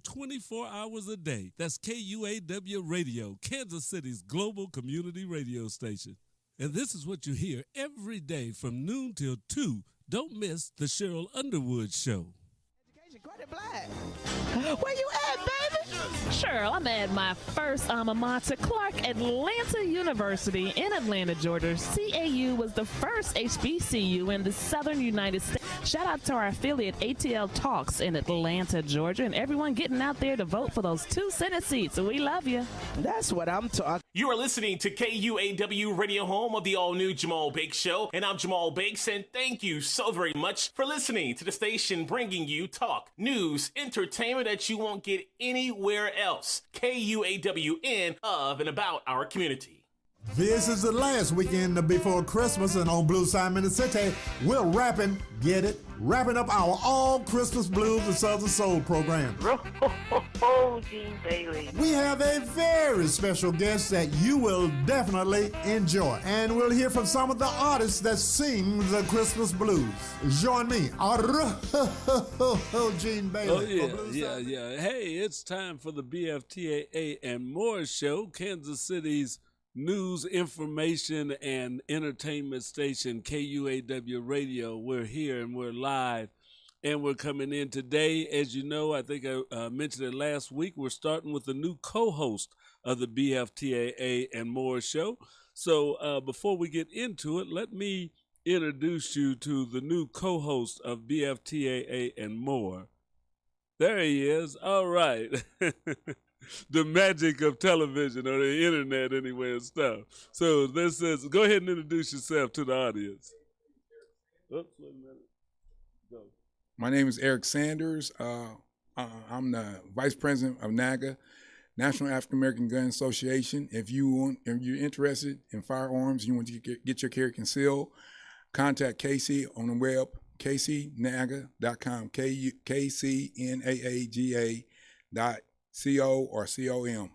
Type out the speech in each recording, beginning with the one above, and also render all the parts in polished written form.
24 hours a day. That's KUAW Radio, Kansas City's global community radio station. And this is what you hear every day from noon till 2. Don't miss the Cheryl Underwood Show. Where you at, baby? Sure, I'm at my first alma mater, Clark Atlanta University in Atlanta, Georgia. CAU was the first HBCU in the southern United States. Shout out to our affiliate ATL Talks in Atlanta, Georgia, and everyone getting out there to vote for those 2 Senate seats. We love you. That's what I'm talking. You are listening to KUAW Radio, home of the all-new Jamal Bakes Show, and I'm Jamal Bakes, and thank you so very much for listening to the station bringing you talk, news, entertainment that you won't get anywhere else. KUAWN, of and about our community. This is the last weekend before Christmas, and on Blue Simon City, we're wrapping up our all Christmas blues and Southern Soul program. Gene Bailey. We have a very special guest that you will definitely enjoy, and we'll hear from some of the artists that sing the Christmas blues. Join me, Gene Bailey. Oh, yeah. Hey, it's time for the BFTAA and more show, Kansas City's news, information, and entertainment station, KUAW Radio. We're here and we're live, and we're coming in today. As you know, I think I mentioned it last week, we're starting with a new co-host of the BFTAA and more show. So before we get into it, let me introduce you to the new co-host of BFTAA and more. There he is. All right. The magic of television or the internet anyway and stuff. So this is, go ahead and introduce yourself to the audience. Oops, wait a minute. Go. My name is Eric Sanders. I'm the Vice President of NAGA, National African American Gun Association. If you're interested in firearms, you want to get your carry concealed, contact Casey on the web, caseynaga.com, KCNAAGA.co or COM.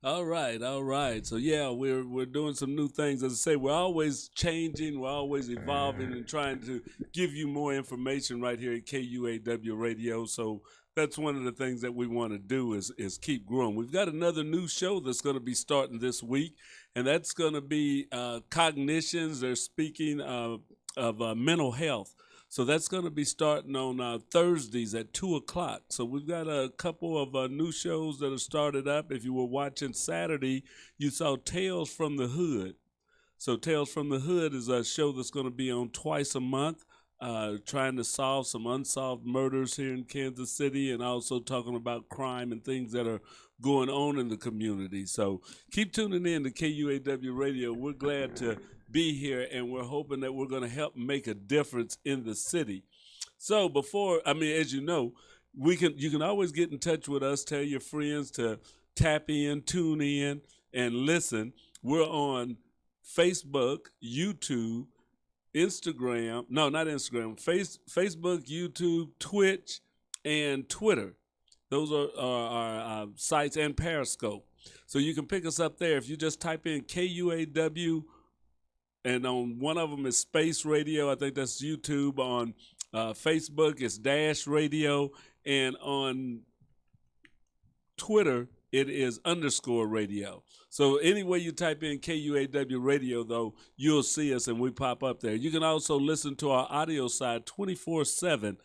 All right. So yeah, we're doing some new things. As I say, we're always changing, we're always evolving and trying to give you more information right here at KUAW Radio. So that's one of the things that we want to do is keep growing. We've got another new show that's going to be starting this week, and that's going to be Cognitions. They're speaking of mental health. So that's going to be starting on Thursdays at 2 o'clock. So we've got a couple of new shows that have started up. If you were watching Saturday, you saw Tales from the Hood. So Tales from the Hood is a show that's going to be on twice a month, trying to solve some unsolved murders here in Kansas City, and also talking about crime and things that are going on in the community. So keep tuning in to KUAW Radio. We're glad to be here, and we're hoping that we're going to help make a difference in the city. So as you know, you can always get in touch with us. Tell your friends to tap in, tune in, and listen. We're on Facebook, YouTube, Instagram. No, not Instagram. Facebook, YouTube, Twitch, and Twitter. Those are our sites, and Periscope. So you can pick us up there. If you just type in KUAW, and on one of them is Space Radio. I think that's YouTube. On Facebook, it's Dash Radio. And on Twitter, it is _radio. So anyway you type in KUAW Radio, though, you'll see us and we pop up there. You can also listen to our audio side 24/7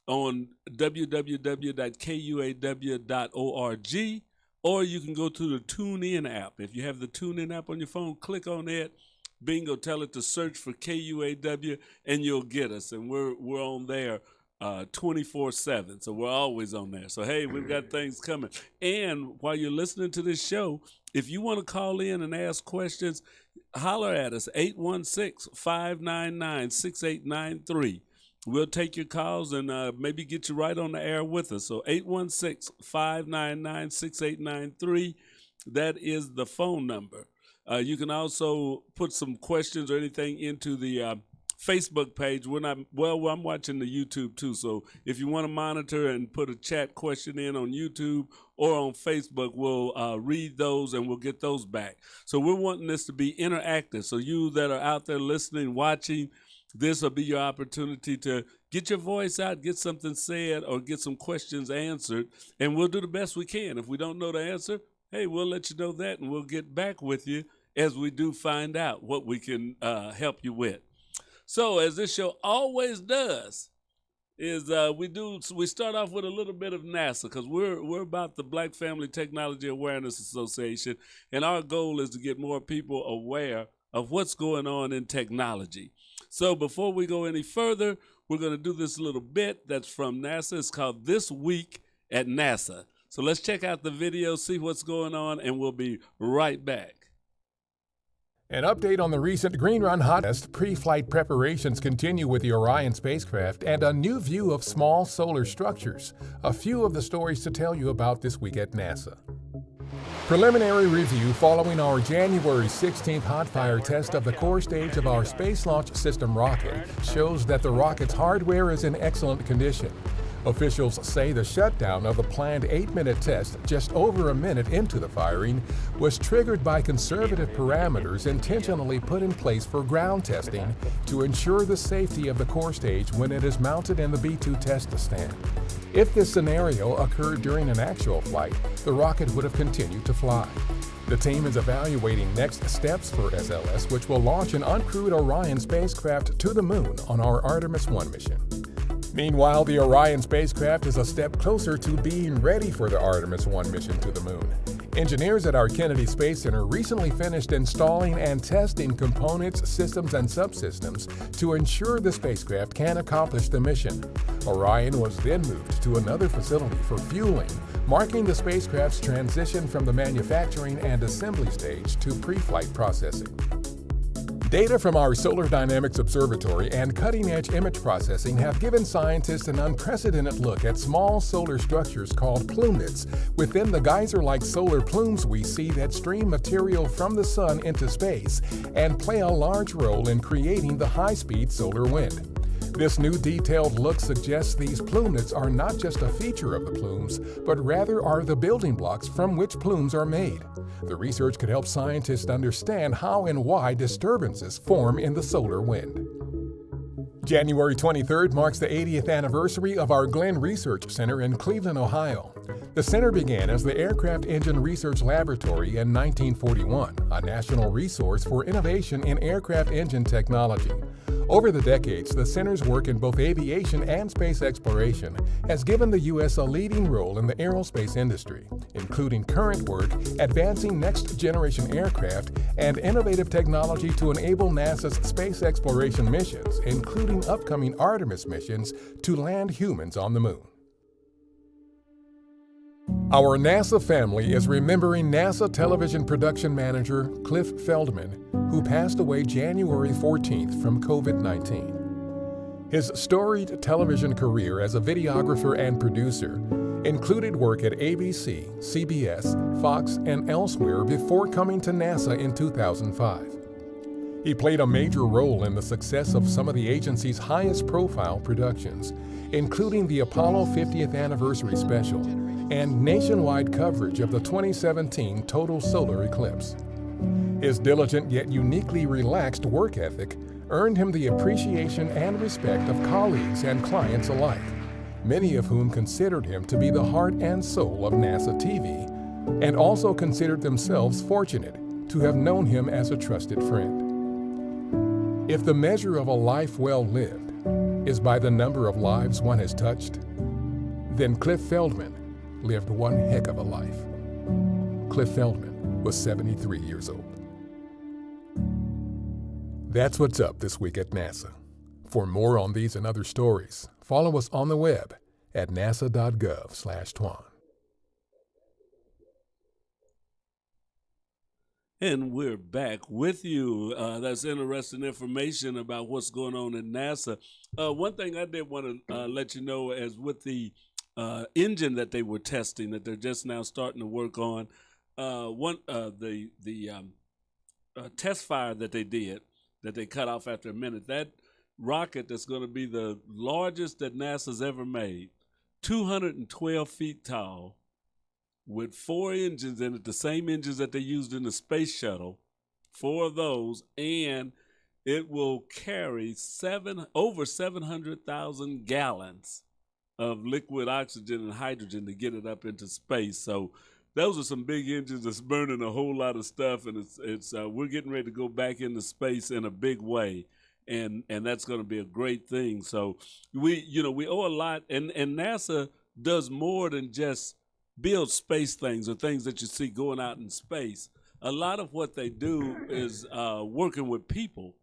on www.kuaw.org, or you can go to the TuneIn app. If you have the TuneIn app on your phone, click on it. Bingo, tell it to search for KUAW, and you'll get us. And we're on there 24/7, so we're always on there. So hey, we've got things coming. And while you're listening to this show, if you want to call in and ask questions, holler at us, 816-599-6893. We'll take your calls and maybe get you right on the air with us. So 816-599-6893, that is the phone number. You can also put some questions or anything into the Facebook page. I'm watching the YouTube too. So if you want to monitor and put a chat question in on YouTube or on Facebook, we'll read those and we'll get those back. So we're wanting this to be interactive. So you that are out there listening, watching, this will be your opportunity to get your voice out, get something said, or get some questions answered, and we'll do the best we can. If we don't know the answer, hey, we'll let you know that, and we'll get back with you as we do find out what we can help you with. So, as this show always does, is we start off with a little bit of NASA, because we're about the Black Family Technology Awareness Association, and our goal is to get more people aware of what's going on in technology. So before we go any further, we're going to do this little bit that's from NASA. It's called This Week at NASA. So let's check out the video, see what's going on, and we'll be right back. An update on the recent Green Run hot test. Pre-flight preparations continue with the Orion spacecraft and a new view of small solar structures. A few of the stories to tell you about this week at NASA. Preliminary review following our January 16th hot fire test of the core stage of our Space Launch System rocket shows that the rocket's hardware is in excellent condition. Officials say the shutdown of the planned 8-minute test just over a minute into the firing was triggered by conservative parameters intentionally put in place for ground testing to ensure the safety of the core stage when it is mounted in the B-2 test stand. If this scenario occurred during an actual flight, the rocket would have continued to fly. The team is evaluating next steps for SLS, which will launch an uncrewed Orion spacecraft to the moon on our Artemis 1 mission. Meanwhile, the Orion spacecraft is a step closer to being ready for the Artemis 1 mission to the moon. Engineers at our Kennedy Space Center recently finished installing and testing components, systems, and subsystems to ensure the spacecraft can accomplish the mission. Orion was then moved to another facility for fueling, marking the spacecraft's transition from the manufacturing and assembly stage to pre-flight processing. Data from our Solar Dynamics Observatory and cutting-edge image processing have given scientists an unprecedented look at small solar structures called plumelets within the geyser-like solar plumes we see that stream material from the sun into space and play a large role in creating the high-speed solar wind. This new detailed look suggests these plumelets are not just a feature of the plumes, but rather are the building blocks from which plumes are made. The research could help scientists understand how and why disturbances form in the solar wind. January 23rd marks the 80th anniversary of our Glenn Research Center in Cleveland, Ohio. The center began as the Aircraft Engine Research Laboratory in 1941, a national resource for innovation in aircraft engine technology. Over the decades, the center's work in both aviation and space exploration has given the U.S. a leading role in the aerospace industry, including current work advancing next-generation aircraft and innovative technology to enable NASA's space exploration missions, including upcoming Artemis missions to land humans on the moon. Our NASA family is remembering NASA television production manager Cliff Feldman, who passed away January 14th from COVID-19. His storied television career as a videographer and producer included work at ABC, CBS, Fox, and elsewhere before coming to NASA in 2005. He played a major role in the success of some of the agency's highest-profile productions, including the Apollo 50th Anniversary Special and nationwide coverage of the 2017 total solar eclipse. His diligent yet uniquely relaxed work ethic earned him the appreciation and respect of colleagues and clients alike, many of whom considered him to be the heart and soul of NASA TV, and also considered themselves fortunate to have known him as a trusted friend. If the measure of a life well lived is by the number of lives one has touched, then Cliff Feldman lived one heck of a life. Cliff Feldman was 73 years old. That's what's up this week at NASA. For more on these and other stories, follow us on the web at nasa.gov/twan. And we're back with you. That's interesting information about what's going on in NASA. One thing I did want to let you know is with the engine that they were testing, that they're just now starting to work on, the test fire that they did, that they cut off after a minute, that rocket that's going to be the largest that NASA's ever made, 212 feet tall, with 4 engines in it, the same engines that they used in the space shuttle, 4 of those, and it will carry over 700,000 gallons of liquid oxygen and hydrogen to get it up into space. So those are some big engines that's burning a whole lot of stuff, and it's we're getting ready to go back into space in a big way, and that's going to be a great thing. So we owe a lot, and NASA does more than just build space things or things that you see going out in space. A lot of what they do is working with people,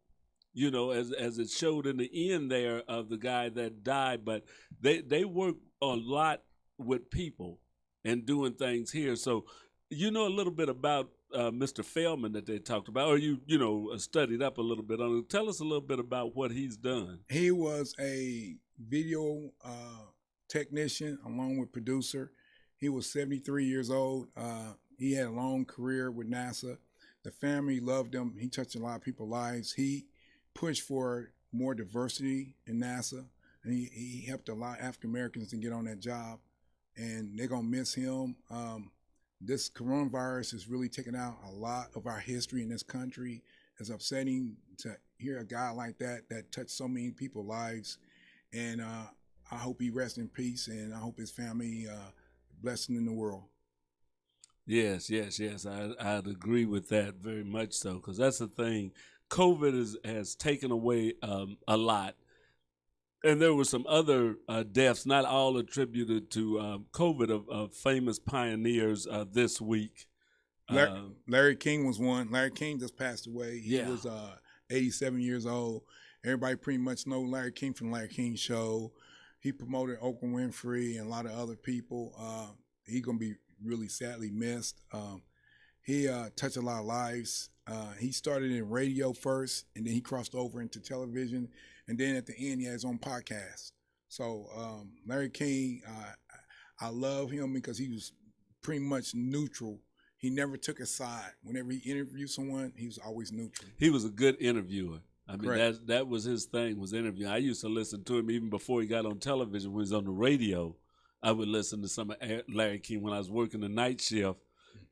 as it showed in the end there of the guy that died. But they work a lot with people and doing things here. So you know a little bit about Mr. Feldman that they talked about, or you studied up a little bit on it. Tell us a little bit about what he's done. He was a video technician along with producer. He was 73 years old. He had a long career with NASA. The family loved him. He touched a lot of people's lives. He pushed for more diversity in NASA, and he helped a lot of African Americans to get on that job, and they're going to miss him. This coronavirus has really taken out a lot of our history in this country. It's upsetting to hear a guy like that touched so many people's lives, and I hope he rests in peace, and I hope his family blessing in the world. Yes. I'd agree with that very much so, because that's the thing. COVID has taken away a lot. And there were some other deaths, not all attributed to COVID, of famous pioneers this week. Larry King was one. Larry King just passed away. He was 87 years old. Everybody pretty much know Larry King from Larry King Show. He promoted Oprah Winfrey and a lot of other people. He's going to be really sadly missed. He touched a lot of lives. He started in radio first, and then he crossed over into television, and then at the end he had his own podcast. So Larry King, I love him because he was pretty much neutral. He never took a side. Whenever he interviewed someone, he was always neutral. He was a good interviewer. I mean, Correct. that was his thing, was interviewing. I used to listen to him even before he got on television. When he was on the radio, I would listen to some of Larry King when I was working the night shift,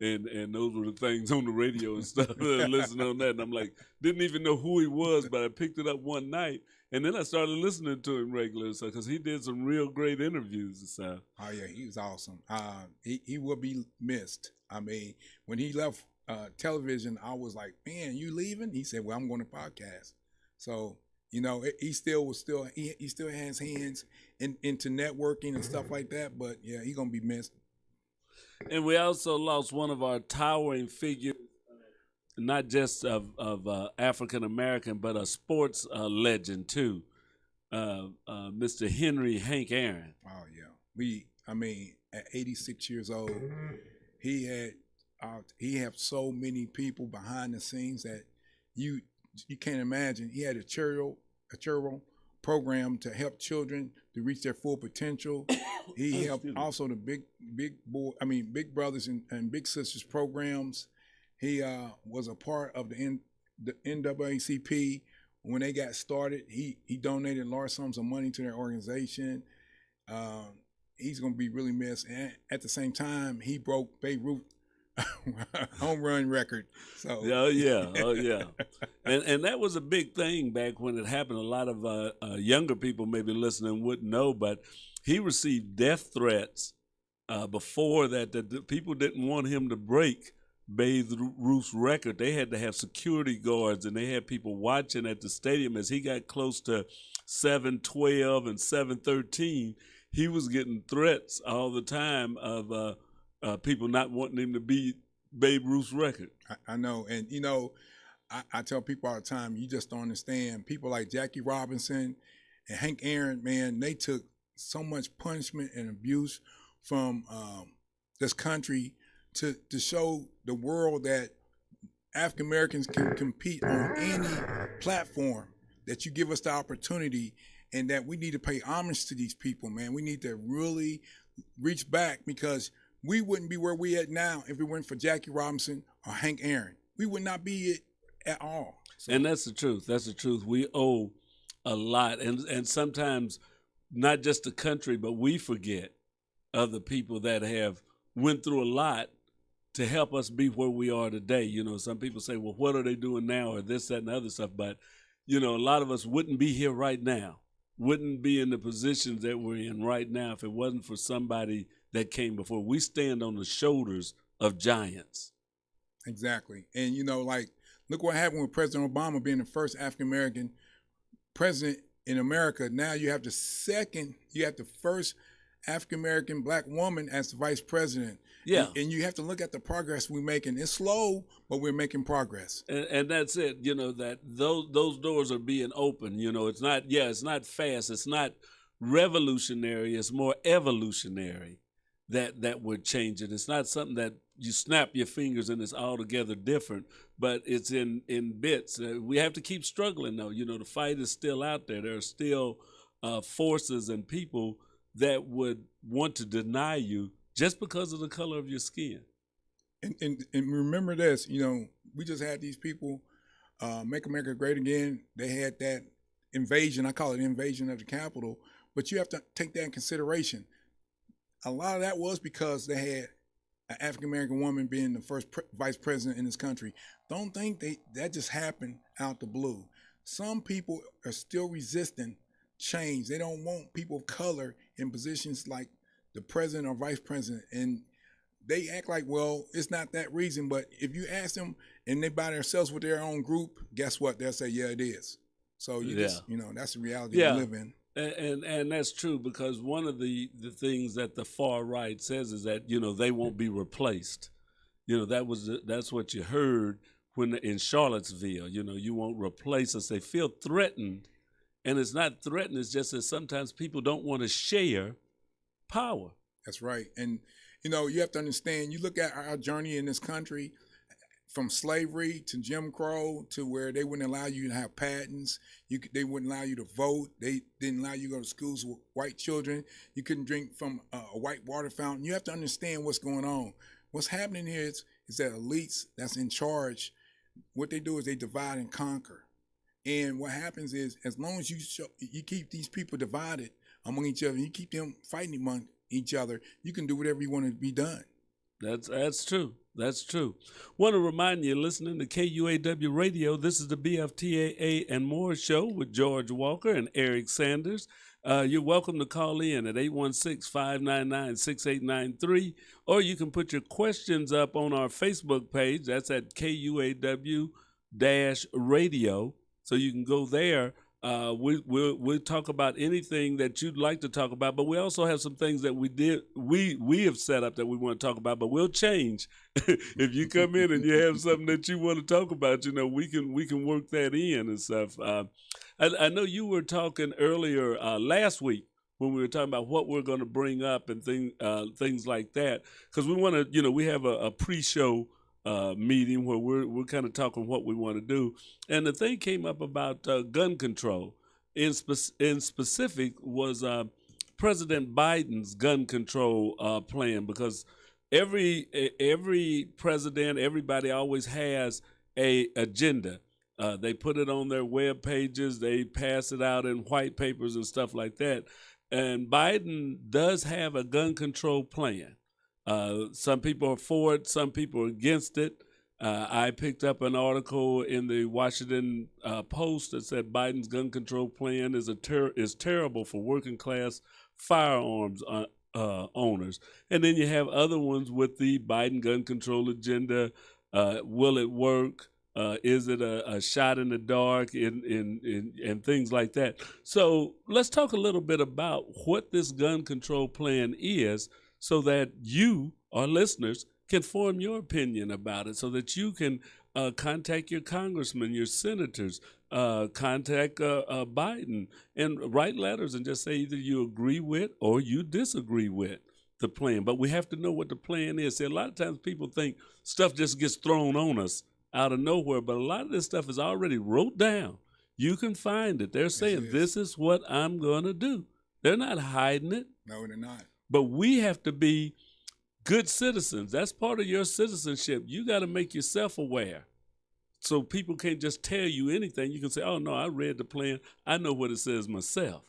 and those were the things on the radio and stuff. Listen on that, and I'm like, didn't even know who he was, but I picked it up one night, and then I started listening to him regularly, so because he did some real great interviews. So. Oh yeah, he was awesome. He will be missed. I mean, when he left television, I was like, man, you leaving? He said, well, I'm going to podcast. So. He still has hands into networking and stuff like that. But yeah, he's gonna be missed. And we also lost one of our towering figures, not just of African American, but a sports legend too, Mr. Hank Aaron. Oh yeah, at 86 years old, he had so many people behind the scenes that you can't imagine. He had a charitable program to help children to reach their full potential. He helped also the big brothers and big sisters programs. He was a part of the NAACP when they got started. He donated large sums of money to their organization. He's going to be really missed. And at the same time, he broke Babe Ruth home run record. So oh yeah, and that was a big thing back when it happened. A lot of younger people maybe listening wouldn't know, but he received death threats before that the people didn't want him to break Babe Ruth's record. They had to have security guards, and they had people watching at the stadium as he got close to 7:12 and 7:13. He was getting threats all the time of people not wanting him to beat Babe Ruth's record. I know. And, I tell people all the time, you just don't understand. People like Jackie Robinson and Hank Aaron, man, they took so much punishment and abuse from this country to show the world that African Americans can compete on any platform, that you give us the opportunity, and that we need to pay homage to these people, man. We need to really reach back, because we wouldn't be where we at now if it weren't for Jackie Robinson or Hank Aaron. We would not be it at all. So. And that's the truth. That's the truth. We owe a lot. And sometimes not just the country, but we forget other people that have went through a lot to help us be where we are today. Some people say, well, what are they doing now, or this, that, and other stuff. But, a lot of us wouldn't be here right now, wouldn't be in the positions that we're in right now if it wasn't for somebody that came before. We stand on the shoulders of giants. Exactly. And, like, look what happened with President Obama being the first African-American president in America. Now you have the first African-American black woman as the vice president. Yeah. And you have to look at the progress we're making. It's slow, but we're making progress. And that's it, that those doors are being opened. It's not fast. It's not revolutionary. It's more evolutionary that we're changing. It's not something that you snap your fingers and it's altogether different, but it's in bits. We have to keep struggling, though. The fight is still out there. There are still forces and people that would want to deny you just because of the color of your skin. And remember this, we just had these people, Make America Great Again. They had that invasion. I call it invasion of the Capitol. But you have to take that in consideration. A lot of that was because they had an African-American woman being the first vice president in this country. Don't think that just happened out the blue. Some people are still resisting change. They don't want people of color in positions like the president or vice president. And they act like, well, it's not that reason. But if you ask them and they by themselves with their own group, guess what? They'll say, yeah, it is. So just, that's the reality we live in. And that's true, because one of the things that the far right says is that, they won't be replaced. That's what you heard when in Charlottesville, you won't replace us. They feel threatened, and it's not threatened. It's just that sometimes people don't want to share power. That's right. And, you have to understand, you look at our journey in this country, from slavery to Jim Crow to where they wouldn't allow you to have patents. They wouldn't allow you to vote. They didn't allow you to go to schools with white children. You couldn't drink from a white water fountain. You have to understand what's going on. What's happening here is that elites that's in charge, what they do is they divide and conquer. And what happens is, as long as you keep these people divided among each other, you keep them fighting among each other, you can do whatever you want to be done. That's true. That's true. Want to remind you, listening to KUAW Radio, this is the BFTAA and More show with George Walker and Eric Sanders. You're welcome to call in at 816-599-6893, or you can put your questions up on our Facebook page. That's at KUAW-radio. So you can go there. We'll talk about anything that you'd like to talk about, but we also have some things that we have set up that we want to talk about, but we'll change. If you come in and you have something that you want to talk about, we can work that in and stuff. I know you were talking earlier last week when we were talking about what we're going to bring up and things like that, because we want to, we have a pre-show meeting where we're kind of talking what we want to do, and the thing came up about gun control. In specific was President Biden's gun control plan, because every president, everybody always has a agenda. They put it on their web pages, they pass it out in white papers and stuff like that. And Biden does have a gun control plan. Some people are for it, some people are against it. I picked up an article in the Washington Post that said Biden's gun control plan is terrible for working class firearms owners. And then you have other ones with the Biden gun control agenda. Will it work? Is it a shot in the dark and things like that? So let's talk a little bit about what this gun control plan is, so that you, our listeners, can form your opinion about it, so that you can contact your congressman, your senators, contact Biden, and write letters and just say either you agree with or you disagree with the plan. But we have to know what the plan is. See, a lot of times people think stuff just gets thrown on us out of nowhere, but a lot of this stuff is already wrote down. You can find it. They're saying, this is what I'm going to do. They're not hiding it. No, they're not. But we have to be good citizens. That's part of your citizenship. You got to make yourself aware, so people can't just tell you anything. You can say, oh, no, I read the plan. I know what it says myself.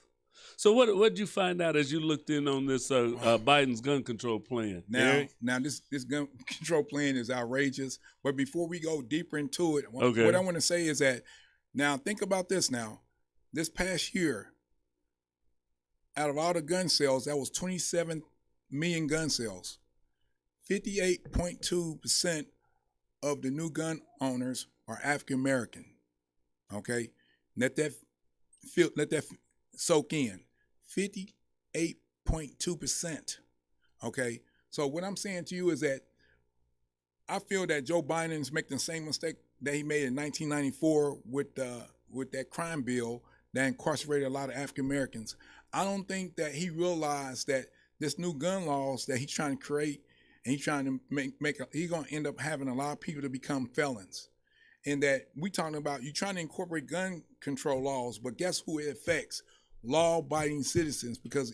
So what did you find out as you looked in on this Biden's gun control plan? Now this gun control plan is outrageous. But before we go deeper into it, what I want to say is that Now, think about this now. This past year, out of all the gun sales, that was 27 million gun sales. 58.2% of the new gun owners are African American. Okay? Let that soak in. 58.2%. Okay? So what I'm saying to you is that I feel that Joe Biden's making the same mistake that he made in 1994 with that crime bill that incarcerated a lot of African Americans. I don't think that he realized that this new gun laws that he's trying to create, and he's trying to he's going to end up having a lot of people to become felons. And that we talking about, you trying to incorporate gun control laws, but guess who it affects? Law-abiding citizens. Because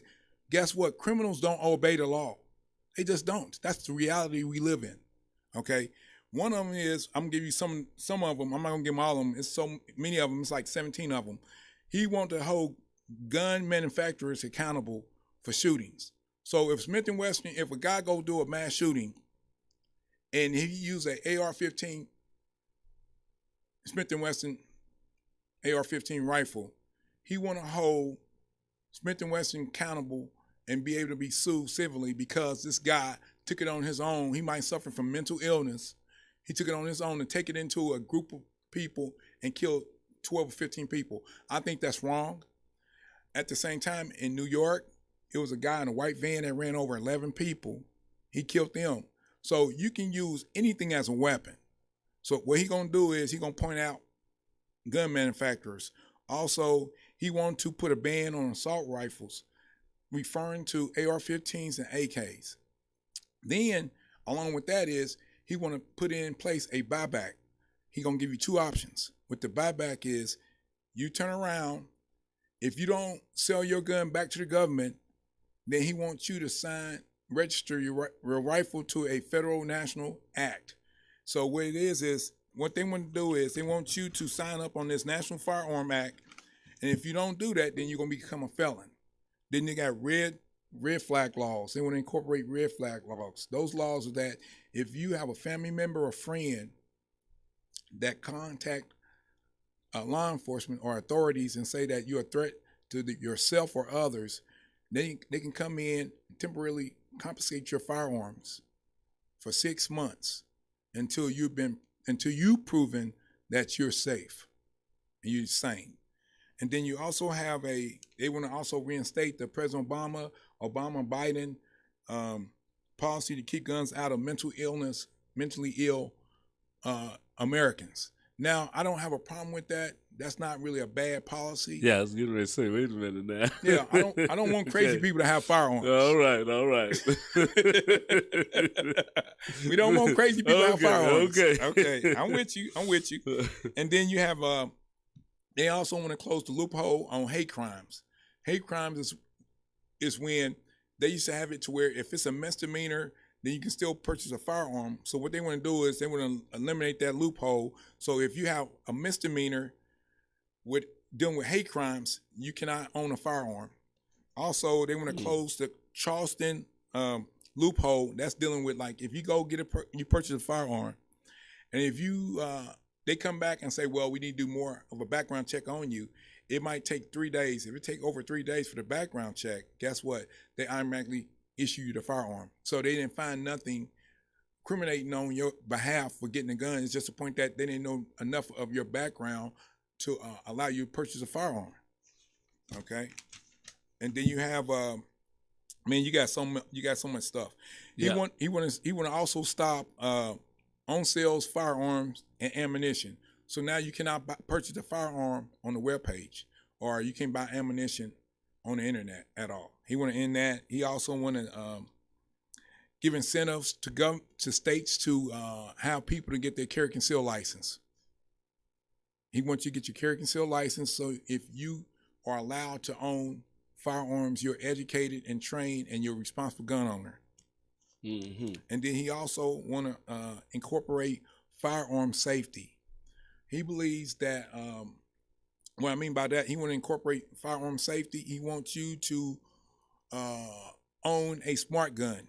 guess what? Criminals don't obey the law. They just don't. That's the reality we live in. Okay? One of them is, I'm going to give you some of them. I'm not going to give them all of them. It's so many of them. It's like 17 of them. He wants to hold gun manufacturers accountable for shootings. So if Smith & Wesson, if a guy go do a mass shooting and he use an AR-15, Smith & Wesson AR-15 rifle, he want to hold Smith & Wesson accountable and be able to be sued civilly because this guy took it on his own. He might suffer from mental illness. He took it on his own to take it into a group of people and kill 12 or 15 people. I think that's wrong. At the same time, in New York, it was a guy in a white van that ran over 11 people. He killed them. So you can use anything as a weapon. So what he going to do is he going to point out gun manufacturers. Also, he wanted to put a ban on assault rifles, referring to AR-15s and AKs. Then, along with that is, he want to put in place a buyback. He going to give you two options. What the buyback is, you turn around. If you don't sell your gun back to the government, then he wants you to register your rifle to a federal national act. So what it is what they want to do is they want you to sign up on this National Firearm Act. And if you don't do that, then you're going to become a felon. Then they got red flag laws. They want to incorporate red flag laws. Those laws are that if you have a family member or friend that contact law enforcement or authorities and say that you're a threat to yourself or others, they can come in and temporarily confiscate your firearms for 6 months until you've proven that you're safe and you're sane. And then you also have they want to also reinstate the President Obama-Biden policy to keep guns out of mentally ill Americans. Now, I don't have a problem with that. That's not really a bad policy. Yeah, I was getting ready to say, wait a minute now. Yeah, I don't want crazy people to have firearms. All right. We don't want crazy people to have firearms. Okay. I'm with you. And then you have they also want to close the loophole on hate crimes. Hate crimes is when they used to have it to where if it's a misdemeanor, then you can still purchase a firearm. So what they want to do is they want to eliminate that loophole. So if you have a misdemeanor with dealing with hate crimes, you cannot own a firearm. Also, they want to close the Charleston loophole. That's dealing with, like, if you go you purchase a firearm, and if you they come back and say, well, we need to do more of a background check on you. It might take 3 days. If it take over 3 days for the background check, guess what? They automatically issue you the firearm. So they didn't find nothing incriminating on your behalf for getting a gun. It's just the point that they didn't know enough of your background to allow you to purchase a firearm. Okay, and then you have, you got so much stuff. He want to also stop on sales firearms and ammunition. So now you cannot purchase a firearm on the webpage, or you can't buy ammunition on the internet at all. He want to end that. He also want to give incentives to states to have people to get their carry conceal license. He wants you to get your carry conceal license, so if you are allowed to own firearms, you're educated and trained, and you're a responsible gun owner. Mm-hmm. And then he also want to incorporate firearm safety. He believes that, what I mean by that, he want to incorporate firearm safety. He wants you to own a smart gun.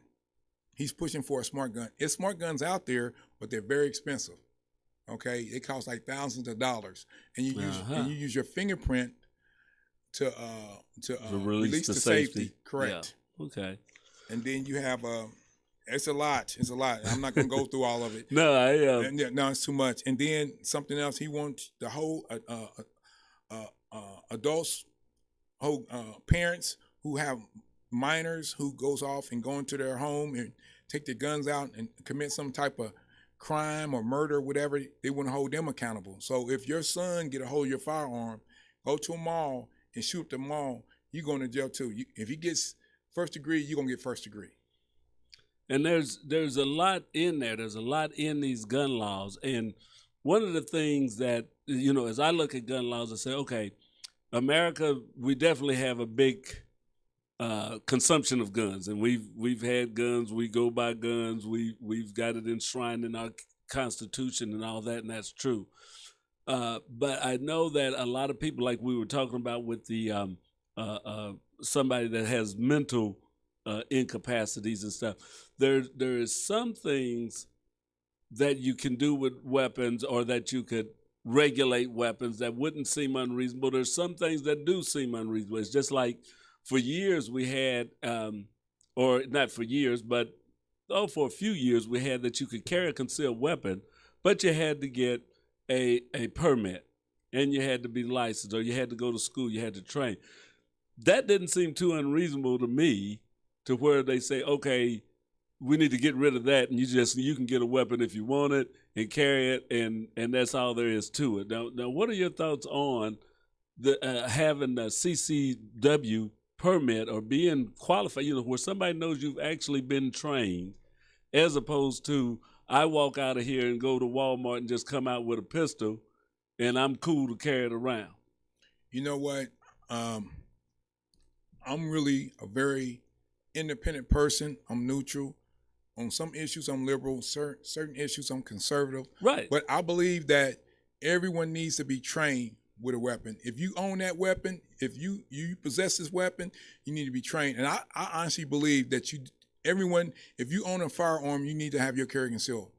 He's pushing for a smart gun. There's smart guns out there, but they're very expensive. Okay, it costs like thousands of dollars, and you use your fingerprint to release the safety. Correct. Yeah. Okay. And then you have it's a lot. It's a lot. I'm not going to go through all of it. No, no, it's too much. And then something else. He wants the whole adults, parents who have minors who goes off and go into their home and take their guns out and commit some type of crime or murder, whatever. They want to hold them accountable. So if your son get a hold of your firearm, go to a mall and shoot up the mall, you're going to jail too. If he gets first degree, you're going to get first degree. And there's a lot in there. There's a lot in these gun laws. And one of the things that, as I look at gun laws, I say, okay, America, we definitely have a big consumption of guns. And we've had guns. We go by guns. We've got it enshrined in our Constitution and all that, and that's true. But I know that a lot of people, like we were talking about with the somebody that has mental incapacities and stuff, there is some things that you can do with weapons, or that you could regulate weapons that wouldn't seem unreasonable. There's some things that do seem unreasonable. It's just like for years we had, or not for years, but for a few years we had that you could carry a concealed weapon, but you had to get a permit, and you had to be licensed, or you had to go to school, you had to train. That didn't seem too unreasonable to me, to where they say, okay, we need to get rid of that, and you can get a weapon if you want it and carry it, and that's all there is to it. Now, what are your thoughts on the having a CCW permit, or being qualified, where somebody knows you've actually been trained, as opposed to I walk out of here and go to Walmart and just come out with a pistol, and I'm cool to carry it around? You know what? I'm really a very independent person. I'm neutral. On some issues, I'm liberal. Certain issues, I'm conservative. Right. But I believe that everyone needs to be trained with a weapon. If you own that weapon, if you possess this weapon, you need to be trained. And I honestly believe that if you own a firearm, you need to have your carry concealed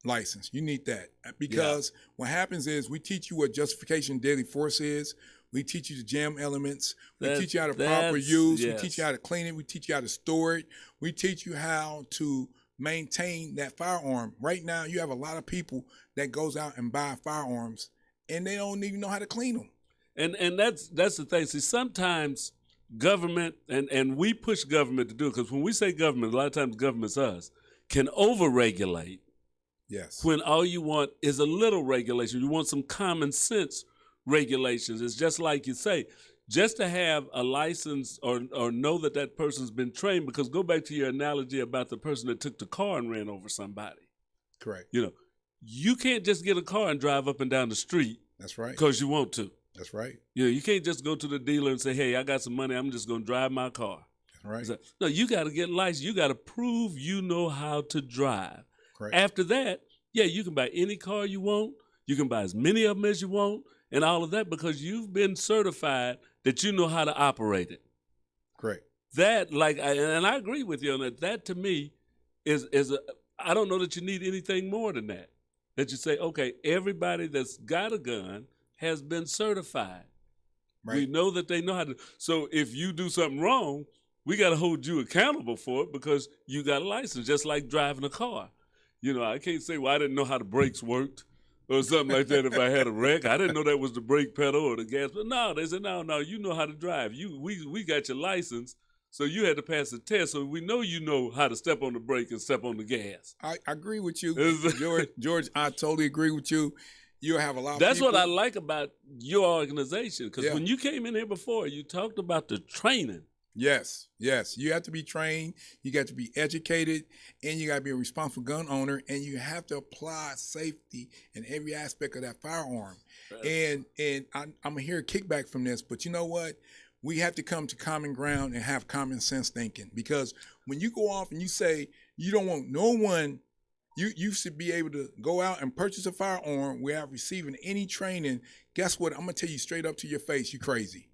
license. You need that, because what happens is we teach you what justification of deadly force is. We teach you the jam elements. We teach you how to proper use. Yes. We teach you how to clean it. We teach you how to store it. We teach you how to maintain that firearm. Right now, you have a lot of people that goes out and buy firearms, and they don't even know how to clean them. And that's the thing. See, sometimes government, and we push government to do it, because when we say government, a lot of times government's us, can overregulate. Yes. When all you want is a little regulation. You want some common sense regulations. It's just like you say, just to have a license or know that person's been trained, because go back to your analogy about the person that took the car and ran over somebody. Correct. You can't just get a car and drive up and down the street. That's right. Because you want to. That's right. You can't just go to the dealer and say, hey, I got some money, I'm just going to drive my car. Right. No, you got to get licensed. You got to prove you know how to drive. Correct. After that, you can buy any car you want. You can buy as many of them as you want, and all of that, because you've been certified that you know how to operate it. Correct. That, and I agree with you on that. That to me is I don't know that you need anything more than that. That you say, okay, everybody that's got a gun has been certified. Right. We know that they know how to. So if you do something wrong, we got to hold you accountable for it, because you got a license, just like driving a car. I can't say, well, I didn't know how the brakes worked or something like that if I had a wreck. I didn't know that was the brake pedal or the gas. But no, they said, no, you know how to drive. We got your license, so you had to pass the test. So we know you know how to step on the brake and step on the gas. I agree with you, George. I totally agree with you. You have a lot of That's people. what I like about your organization, because when you came in here before, you talked about the training. Yes. You have to be trained. You got to be educated, and you got to be a responsible gun owner, and you have to apply safety in every aspect of that firearm. Right. And I'm gonna hear a kickback from this, but you know what? We have to come to common ground and have common sense thinking, because when you go off and you say you don't want no one, you should be able to go out and purchase a firearm without receiving any training. Guess what? I'm gonna tell you straight up to your face, you crazy.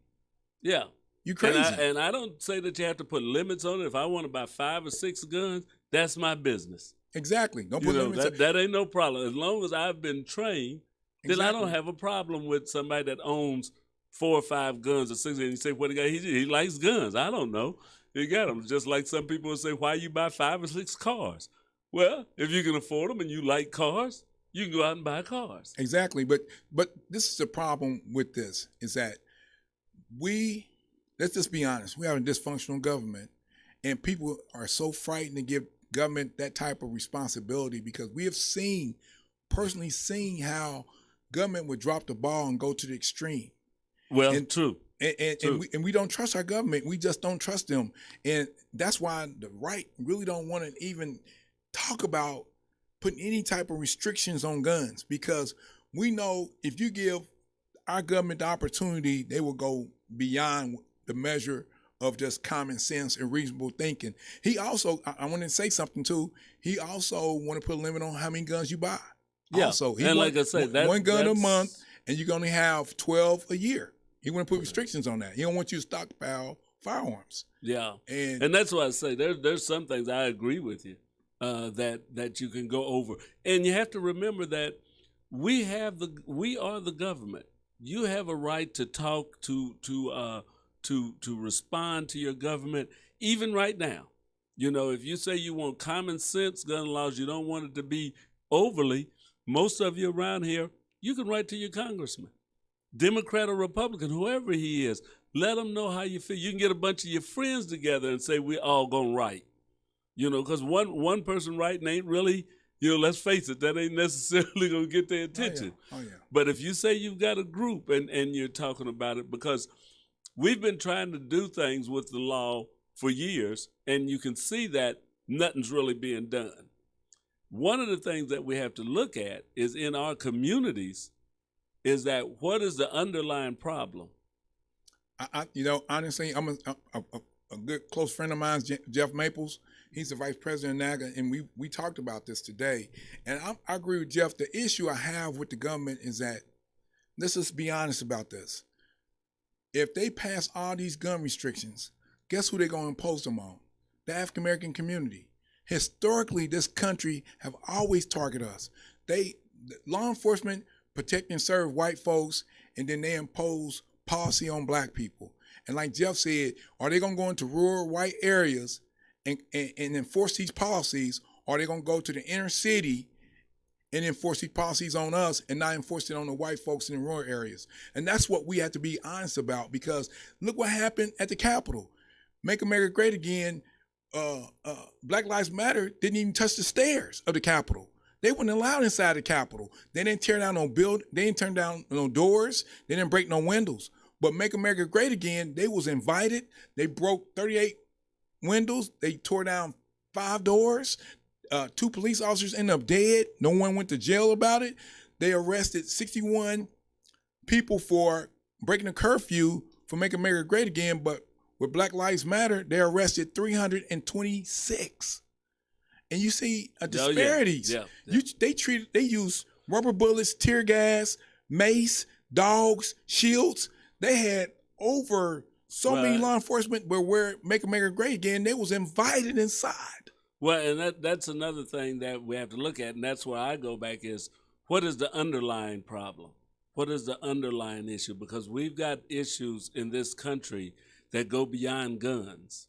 Yeah. You crazy. And I don't say that you have to put limits on it. If I want to buy 5 or 6 guns, that's my business. Exactly. Don't You put know, limits. that ain't no problem. As long as I've been trained, then I don't Exactly. have a problem with somebody that owns 4 or 5 guns or 6. And you say, what he got? He likes guns. I don't know. He got them. Just like some people will say, why you buy 5 or 6 cars? Well, if you can afford them and you like cars, you can go out and buy cars. Exactly. But this is the problem with this, is that let's just be honest, we have a dysfunctional government, and people are so frightened to give government that type of responsibility because we have personally seen how government would drop the ball and go to the extreme. Well, true. And we don't trust our government. We just don't trust them. And that's why the right really don't want to even talk about putting any type of restrictions on guns, because we know if you give our government the opportunity, they will go beyond the measure of just common sense and reasonable thinking. He also, I want to say something too, he also want to put a limit on how many guns you buy. Yeah, Also, and like I said, one gun a month, and you can only have 12 a year. He want to put restrictions on that. He don't want you to stockpile firearms. Yeah, and that's why I say there's some things I agree with you that you can go over, and you have to remember that we are the government. You have a right to talk to respond to your government, even right now. You know, if you say you want common sense gun laws, you don't want it to be overly. Most of you around here, you can write to your congressman, Democrat or Republican, whoever he is. Let them know how you feel. You can get a bunch of your friends together and say, we're all going to write. You know, because one person writing ain't really, you know, let's face it, that ain't necessarily going to get their attention. Oh, yeah. But if you say you've got a group and you're talking about it, because we've been trying to do things with the law for years, and you can see that nothing's really being done. One of the things that we have to look at is in our communities is that what is the underlying problem? You know, honestly, I'm a good close friend of mine, Jeff Maples. He's the vice president of NAGA, and we talked about this today. And I agree with Jeff. The issue I have with the government is that, let's just be honest about this. If they pass all these gun restrictions, guess who they're going to impose them on? The African American community. Historically, this country have always targeted us. Law enforcement protect and serve white folks, and then they impose policy on black people. And like Jeff said, are they going to go into rural white areas and enforce these policies, or are they going to go to the inner city and enforce these policies on us and not enforce it on the white folks in the rural areas? And that's what we have to be honest about, because look what happened at the Capitol. Make America Great Again, Black Lives Matter didn't even touch the stairs of the Capitol. They weren't allowed inside the Capitol. They didn't tear down no they didn't turn down no doors. They didn't break no windows. But Make America Great Again, they was invited. They broke 38 windows. They tore down 5 doors. 2 police officers ended up dead. No one went to jail about it. They arrested 61 people for breaking a curfew for Make America Great Again. But with Black Lives Matter, they arrested 326. And you see disparities. Oh, yeah. They use rubber bullets, tear gas, mace, dogs, shields. They had over many law enforcement where Make America Great Again, they was invited inside. Well, and that's another thing that we have to look at, and that's where I go back is, what is the underlying problem? What is the underlying issue? Because we've got issues in this country that go beyond guns,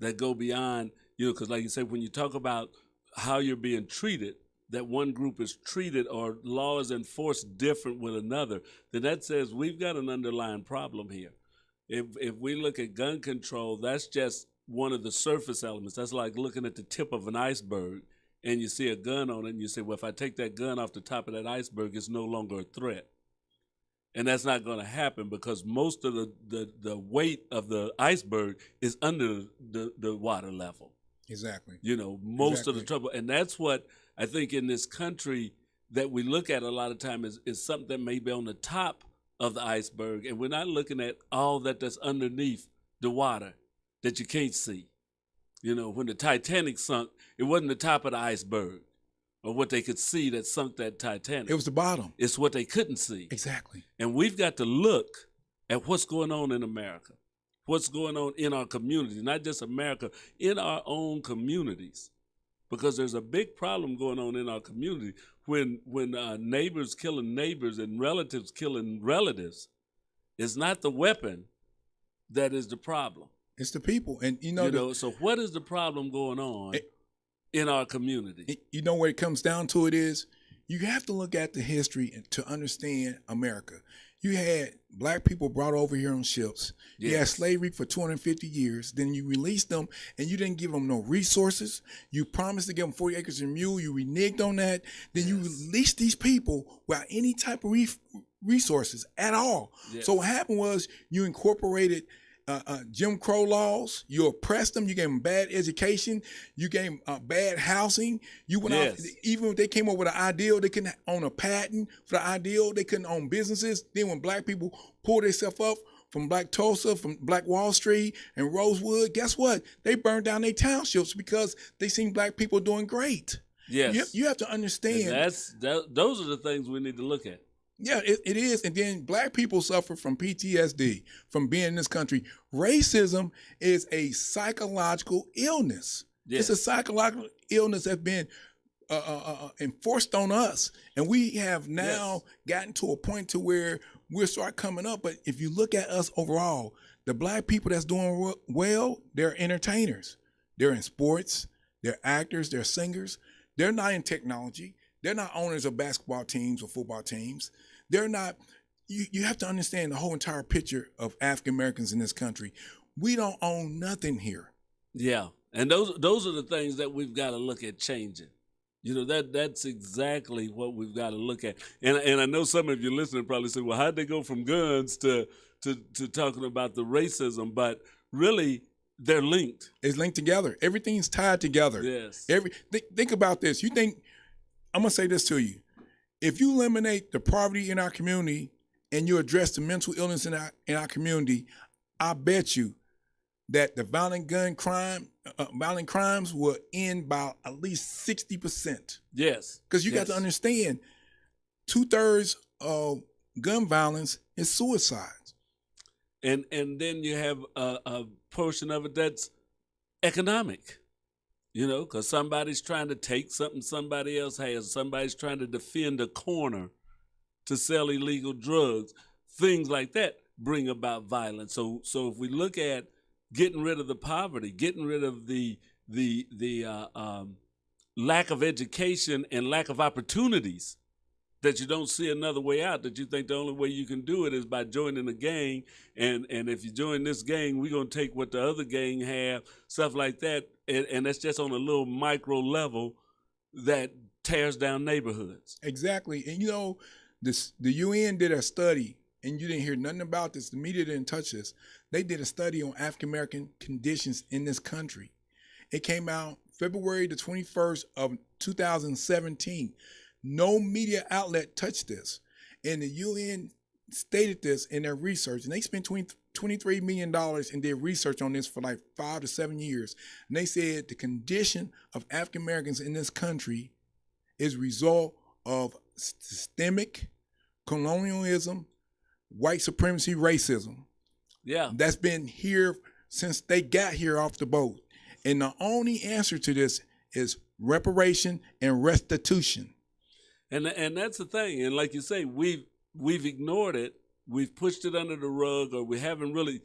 that go beyond, because like you said, when you talk about how you're being treated, that one group is treated or law is enforced different with another, then that says we've got an underlying problem here. If we look at gun control, that's just one of the surface elements. That's like looking at the tip of an iceberg and you see a gun on it and you say, well, if I take that gun off the top of that iceberg, it's no longer a threat. And that's not going to happen because most of the weight of the iceberg is under the water level. Exactly. Most of the trouble. And that's what I think in this country that we look at a lot of time is something that may be on the top of the iceberg. And we're not looking at all that's underneath the water that you can't see. When the Titanic sunk, it wasn't the top of the iceberg or what they could see that sunk that Titanic. It was the bottom. It's what they couldn't see. Exactly. And we've got to look at what's going on in America, what's going on in our communities, not just America, in our own communities. because there's a big problem going on in our community when neighbors killing neighbors and relatives killing relatives. It's not the weapon that is the problem. It's the people. And, so what is the problem going on in our community? You know what it comes down to it is, you have to look at the history to understand America. You had black people brought over here on ships. Yes. You had slavery for 250 years. Then you released them, and you didn't give them no resources. You promised to give them 40 acres and a mule. You reneged on that. Then you released these people without any type of resources at all. Yes. So what happened was you incorporated Jim Crow laws. You oppressed them. You gave them bad education. You gave them bad housing. You went off. Even if they came up with an ideal, they couldn't own a patent for the ideal. They couldn't own businesses. Then when black people pulled themselves up from Black Tulsa, from Black Wall Street and Rosewood, guess what? They burned down their townships because they seen black people doing great. Yes, you have to understand. Those are the things we need to look at. Yeah, it is. And then black people suffer from PTSD from being in this country. Racism is a psychological illness. Yes. It's a psychological illness that's been enforced on us. And we have now gotten to a point to where we'll start coming up. But if you look at us overall, the black people that's doing well, they're entertainers. They're in sports. They're actors. They're singers. They're not in technology. They're not owners of basketball teams or football teams. They're not. You have to understand the whole entire picture of African Americans in this country. We don't own nothing here. Yeah, and those are the things that we've got to look at changing. That's exactly what we've got to look at. And I know some of you listening probably say, well, how'd they go from guns to talking about the racism? But really, they're linked. It's linked together. Everything's tied together. Yes. Think about this. I'm going to say this to you. If you eliminate the poverty in our community and you address the mental illness in our community, I bet you that the violent crimes will end by at least 60%. Yes. Because you got to understand, 2/3 of gun violence is suicides. And then you have a portion of it that's economic. Because somebody's trying to take something somebody else has. Somebody's trying to defend a corner to sell illegal drugs. Things like that bring about violence. So if we look at getting rid of the poverty, getting rid of the lack of education and lack of opportunities, that you don't see another way out, that you think the only way you can do it is by joining a gang, and if you join this gang, we're going to take what the other gang have, stuff like that, and that's just on a little micro level that tears down neighborhoods. Exactly. And the UN did a study, and you didn't hear nothing about this. The media didn't touch this. They did a study on African American conditions in this country. It came out February the 21st of 2017. No media outlet touched this. And the UN stated this in their research, and they spent $23 million and did research on this for like 5 to 7 years. And they said the condition of African Americans in this country is a result of systemic colonialism, white supremacy, racism. Yeah. That's been here since they got here off the boat. And the only answer to this is reparation and restitution. And that's the thing. And like you say, we've ignored it. We've pushed it under the rug, or we haven't really,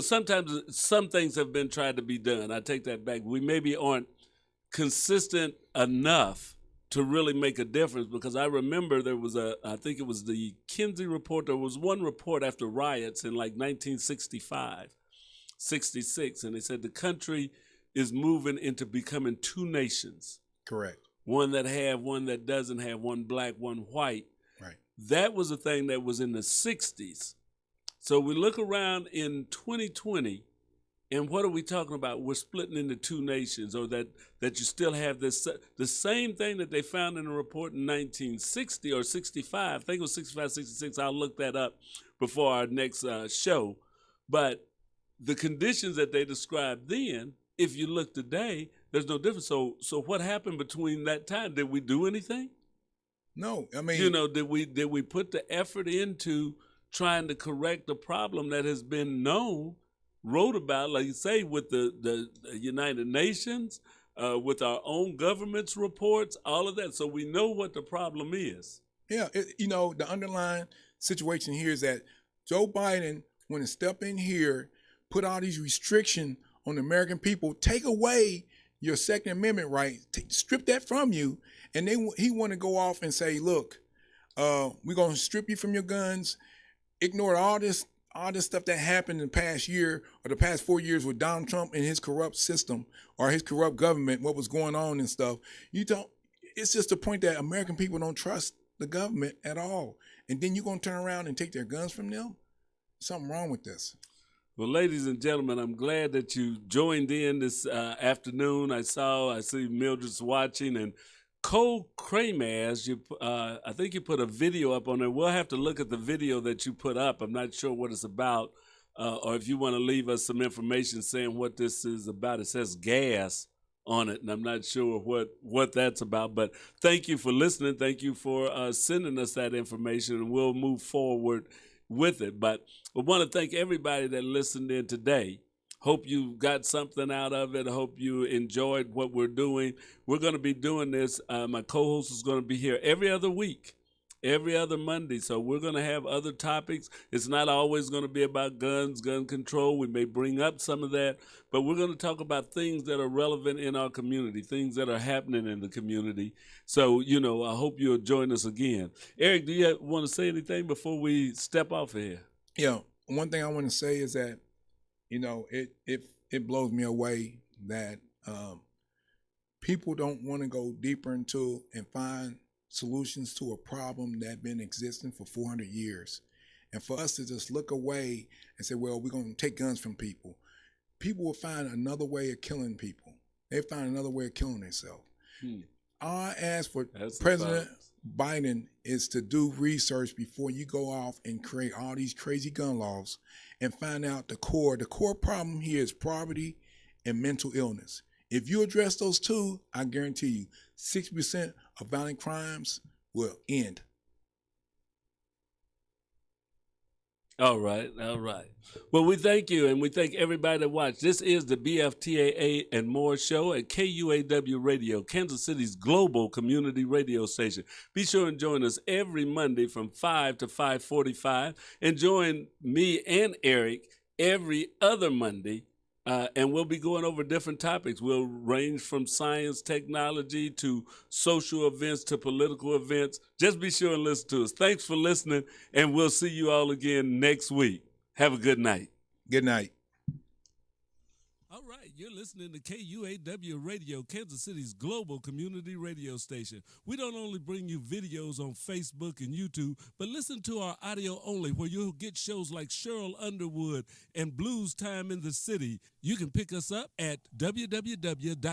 sometimes some things have been tried to be done. I take that back. We maybe aren't consistent enough to really make a difference, because I remember there was I think it was the Kinsey report. There was one report after riots in like 1965, 66, and they said the country is moving into becoming two nations. Correct. One that have, one that doesn't have, one black, one white. Right. That was a thing that was in the 60s. So we look around in 2020, and what are we talking about? We're splitting into two nations, or that you still have this, the same thing that they found in a report in 1960 or 65. I think it was 65, 66. I'll look that up before our next show. But the conditions that they described then, if you look today, there's no difference. So what happened between that time? Did we do anything? No, I mean, did we put the effort into trying to correct the problem that has been known, wrote about, like you say, with the United Nations, with our own government's reports, all of that, so we know what the problem is. Yeah, the underlying situation here is that Joe Biden, when he step in here, put all these restrictions on the American people, take away your Second Amendment right, strip that from you, and he want to go off and say, look, we're going to strip you from your guns, ignore all this stuff that happened in the past year or the past 4 years with Donald Trump and his corrupt system or his corrupt government, what was going on and stuff. It's just the point that American people don't trust the government at all. And then you're going to turn around and take their guns from them? Something wrong with this. Well, ladies and gentlemen, I'm glad that you joined in this afternoon. I see Mildred's watching, and Cole Kramaz, I think you put a video up on there. We'll have to look at the video that you put up. I'm not sure what it's about, or if you want to leave us some information saying what this is about. It says gas on it, and I'm not sure what that's about. But thank you for listening. Thank you for sending us that information, and we'll move forward with it. But I want to thank everybody that listened in today. Hope you got something out of it. I hope you enjoyed what we're doing. We're going to be doing this. My co-host is going to be here every other week, every other Monday. So we're going to have other topics. It's not always going to be about guns, gun control. We may bring up some of that, but we're going to talk about things that are relevant in our community, things that are happening in the community. So, I hope you'll join us again. Eric, do you want to say anything before we step off of here? Yeah, one thing I want to say is that, it blows me away that people don't want to go deeper into and find solutions to a problem that's been existing for 400 years. And for us to just look away and say, well, we're going to take guns from people. People will find another way of killing people. They find another way of killing themselves. I ask for President Biden is to do research before you go off and create all these crazy gun laws and find out the core. The core problem here is poverty and mental illness. If you address those two, I guarantee you 60% of violent crimes will end. All right. Well, we thank you, and we thank everybody that watched. This is the BFTAA and More show at KUAW Radio, Kansas City's global community radio station. Be sure and join us every Monday from 5 to 5:45, and join me and Eric every other Monday. And we'll be going over different topics. We'll range from science, technology, to social events, to political events. Just be sure and listen to us. Thanks for listening, and we'll see you all again next week. Have a good night. Good night. All right, you're listening to KUAW Radio, Kansas City's global community radio station. We don't only bring you videos on Facebook and YouTube, but listen to our audio only, where you'll get shows like Cheryl Underwood and Blues Time in the City. You can pick us up at www.